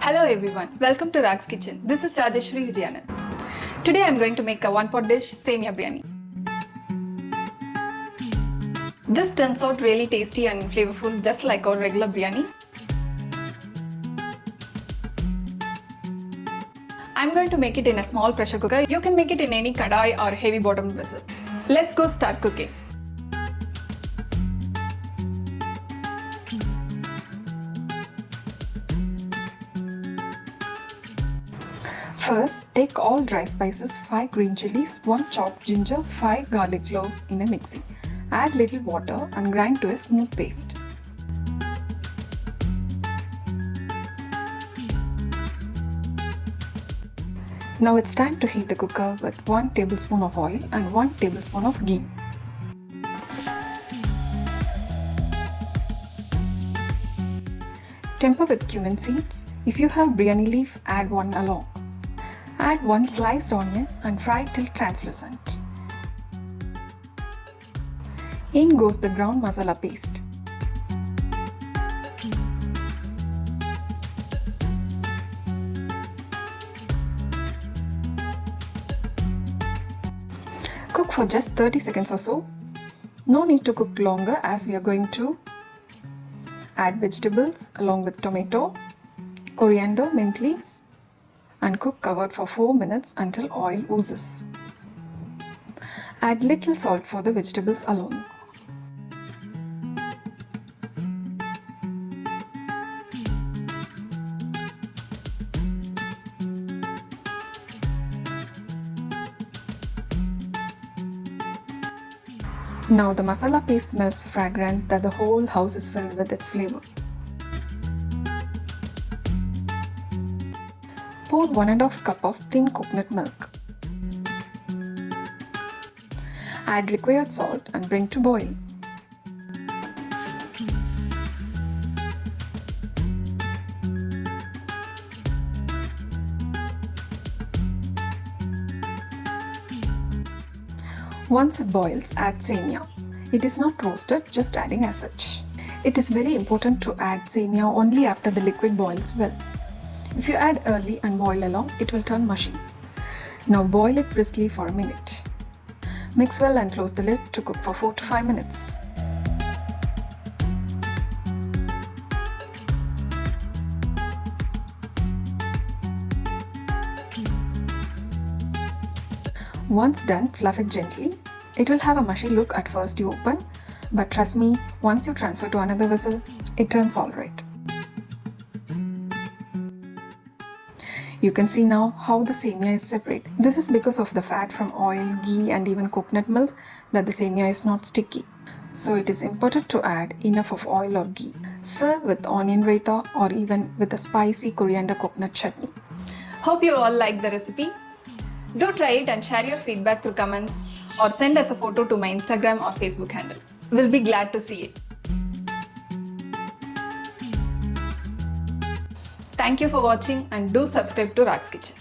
Hello everyone, welcome to Rak's Kitchen. This is Rajeshwari Vijayanand. Today I am going to make a one-pot dish, Semiya biryani. This turns out really tasty and flavorful just like our regular biryani. I am going to make it in a small pressure cooker. You can make it in any kadai or heavy bottomed vessel. Let's go start cooking. First, take all dry spices, 5 green chilies, 1 chopped ginger, 5 garlic cloves in a mixie. Add little water and grind to a smooth paste. Now it's time to heat the cooker with 1 tablespoon of oil and 1 tablespoon of ghee. Temper with cumin seeds. If you have biryani leaf, add 1 along. Add 1 sliced onion and fry till translucent. In goes the ground masala paste. Cook for just 30 seconds or so. No need to cook longer as we are going to add vegetables along with tomato, coriander, mint leaves, and cook covered for 4 minutes until oil oozes. Add little salt for the vegetables alone. Now the masala paste smells fragrant that the whole house is filled with its flavor. Pour 1½ cup of thin coconut milk. Add required salt and bring to boil. Once it boils, add semiya. It is not roasted, just adding as such. It is very important to add semiya only after the liquid boils well. If you add early and boil along, it will turn mushy. Now boil it briskly for a minute. Mix well and close the lid to cook for 4 to 5 minutes. Once done, fluff it gently. It will have a mushy look at first you open, but trust me, once you transfer to another vessel, it turns alright. You can see now how the semiya is separate. This is because of the fat from oil, ghee and even coconut milk that the semiya is not sticky. So it is important to add enough of oil or ghee. Serve with onion raita or even with a spicy coriander coconut chutney. Hope you all like the recipe. Do try it and share your feedback through comments or send us a photo to my Instagram or Facebook handle. We'll be glad to see it. Thank you for watching and do subscribe to Rak's Kitchen.